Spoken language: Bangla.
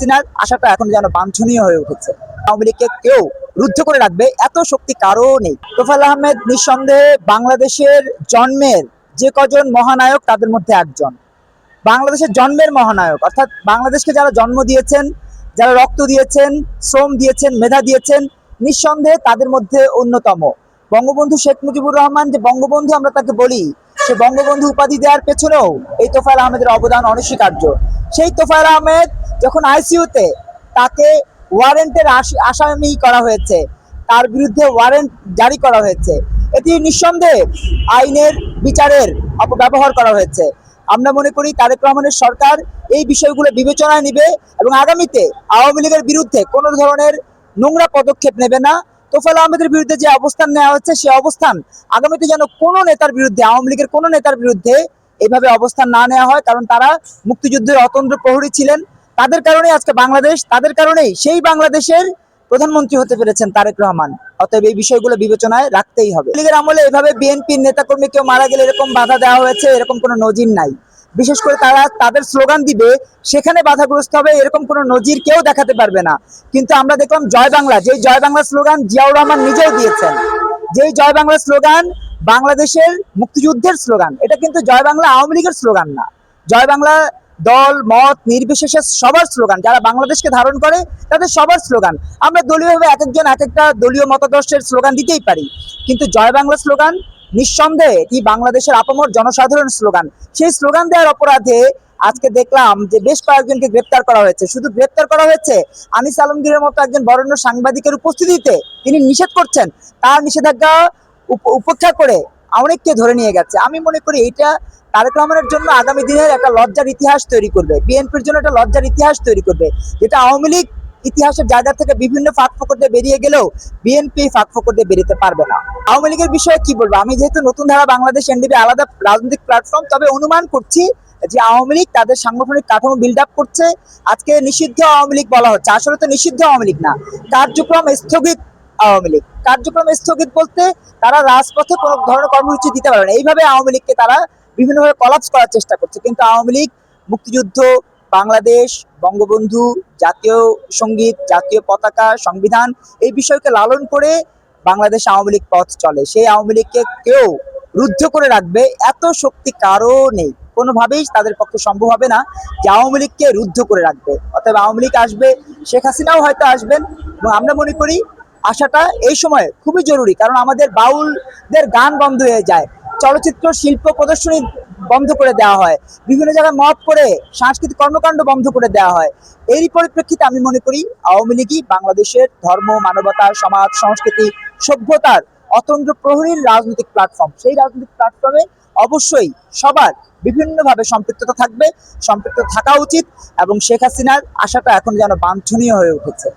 হাসিনার আশাটা এখন যেন বাঞ্ছনীয় হয়ে উঠেছে। আওয়ামী লীগকে কেউ রুদ্ধ করে রাখবে এত শক্তি কারও নেই। তোফায়েল আহমেদ নিঃসন্দেহে বাংলাদেশের জন্মের যে কজন মহানায়ক তাদের মধ্যে একজন। বাংলাদেশের জন্মের মহানায়ক, অর্থাৎ বাংলাদেশকে যারা জন্ম দিয়েছেন, যারা রক্ত দিয়েছেন, শ্রম দিয়েছেন, মেধা দিয়েছেন, নিঃসন্দেহে তাদের মধ্যে অন্যতম বঙ্গবন্ধু শেখ মুজিবুর রহমান। যে বঙ্গবন্ধু আমরা তাকে বলি, সে বঙ্গবন্ধু উপাধি দেওয়ার পেছনেও এই তোফায়েল আহমেদের অবদান অনস্বীকার্য। সেই তোফায়েল আহমেদ যখন আইসিইউতে, তাকে ওয়ারেন্টের আসামি করা হয়েছে, তার বিরুদ্ধে ওয়ারেন্ট জারি করা হয়েছে, এটি নিঃসন্দেহে আইনের বিচারের অপব্যবহার করা হয়েছে। আমরা মনে করি তারেক রহমানের সরকার এই বিষয়গুলো বিবেচনায় নেবে এবং আগামীতে আওয়ামী লীগের বিরুদ্ধে কোনো ধরনের নোংরা পদক্ষেপ নেবে না। তোফায়েল আহমেদের বিরুদ্ধে যে অবস্থান নেওয়া হচ্ছে, সেই অবস্থান আগামীতে যেন কোনো নেতার বিরুদ্ধে, আওয়ামী লীগের কোনো নেতার বিরুদ্ধে এইভাবে অবস্থান না নেওয়া হয়। কারণ তারা মুক্তিযুদ্ধের অতন্দ্র প্রহরী ছিলেন, তাদের কারণেই আজকে বাংলাদেশ, তাদের কারণেই সেই বাংলাদেশের প্রধানমন্ত্রী হতে পেরেছেন তারেক রহমান। অতএব এই বিষয়গুলো বিবেচনায় রাখতেই হবে। লীগের আমলে এভাবে বিএনপির নেতাকর্মী কেউ মারা গেলে এরকম বাধা দেওয়া হয়েছে, এরকম কোনো নজির নাই। বিশেষ করে তারা তাদের স্লোগান দিবে, সেখানে বাধাগ্রস্ত হবে, এরকম কোনো নজির কেউ দেখাতে পারবে না। কিন্তু আমরা দেখলাম জয় বাংলা, যেই জয় বাংলা স্লোগান জিয়াউর রহমান নিজেও দিয়েছেন, যেই জয় বাংলা স্লোগান বাংলাদেশের মুক্তিযুদ্ধের স্লোগান, এটা কিন্তু জয় বাংলা আওয়ামী লীগের স্লোগান না। জয় বাংলা দল মত নির্বিশেষে সবার স্লোগান, যারা বাংলাদেশকে ধারণ করে তাদের সবার স্লোগান। আমরা দলীয়ভাবে এক একজন এক একটা দলীয় মতাদর্শের স্লোগান দিতেই পারি, কিন্তু জয় বাংলা স্লোগান নিঃসন্দেহে এটি বাংলাদেশের আপামর জনসাধারণ স্লোগান। সেই স্লোগান দেওয়ার অপরাধে আজকে দেখলাম যে বেশ কয়েকজনকে গ্রেপ্তার করা হয়েছে। শুধু গ্রেপ্তার করা হয়েছে, আনিস আলমগীরের মতো একজন বরেণ্য সাংবাদিকের উপস্থিতিতে তিনি নিষেধ করছেন, তার নিষেধাজ্ঞা উপেক্ষা করে অনেককে ধরে নিয়ে গেছে। আমি মনে করি এটা তারেক রহমানের জন্য আগামী দিনের একটা লজ্জার ইতিহাস তৈরি করবে, বিএনপির জন্য একটা লজ্জার ইতিহাস তৈরি করবে, যেটা আওয়ামী লীগ ইতিহাসের জায়গা থেকে বিভিন্ন ফাঁক ফোকর দিয়ে বেরিয়ে গেলেও বিএনপি ফাঁক ফোকর দিয়ে বেরোতে পারবে না। আওয়ামী লীগের বিষয়ে কি বলবো, আমি যেহেতু নতুন ধারা বাংলাদেশ এনডিপি আলাদা রাজনৈতিক প্ল্যাটফর্ম, তবে অনুমান করছি যে আওয়ামী লীগ তাদের সাংগঠনিক কাঠামো বিল্ড আপ করছে। আজকে নিষিদ্ধ আওয়ামী লীগ বলা হচ্ছে, আসলে তো নিষিদ্ধ আওয়ামী লীগ না, কার্যক্রম স্থগিত আওয়ামী লীগ। কার্যক্রম স্থগিত বলতে তারা রাজপথে কোনো ধরনের কর্মসূচি দিতে পারবে না, এইভাবে আওয়ামী লীগকে তারা বিভিন্নভাবে কলাপস করার চেষ্টা করছে। কিন্তু আওয়ামী লীগ মুক্তিযুদ্ধ, বাংলাদেশ, বঙ্গবন্ধু, জাতীয় সঙ্গীত, জাতীয় পতাকা, সংবিধান, এই বিষয়কে লালন করে বাংলাদেশ আওয়ামী লীগ পথ চলে। সেই আওয়ামী লীগকে কেউ রুদ্ধ করে রাখবে এত শক্তি কারও নেই, কোনোভাবেই তাদের পক্ষে সম্ভব হবে না যে আওয়ামী লীগকে রুদ্ধ করে রাখবে। অতএব আওয়ামী লীগ আসবে, শেখ হাসিনাও হয়তো আসবেন, এবং আমরা মনে করি আসাটা এই সময় খুবই জরুরি। কারণ আমাদের বাউলদের গান বন্ধ হয়ে যায়, চলচ্চিত্র শিল্প প্রদর্শনী বন্ধ করে দেওয়া হয়, বিভিন্ন জায়গায় মত করে সাংস্কৃতিক কর্মকাণ্ড বন্ধ করে দেওয়া হয়। এরই পরিপ্রেক্ষিতে আমি মনে করি আওয়ামী লীগই বাংলাদেশের ধর্ম, মানবতা, সমাজ, সংস্কৃতি, সভ্যতার অতন্দ্র প্রহরীর রাজনৈতিক প্ল্যাটফর্ম। সেই রাজনৈতিক প্ল্যাটফর্মে অবশ্যই সবার বিভিন্নভাবে সম্পৃক্ততা থাকবে, সম্পৃক্ত থাকা উচিত, এবং শেখ হাসিনার আশাটা এখন যেন বাঞ্ছনীয় হয়ে উঠেছে।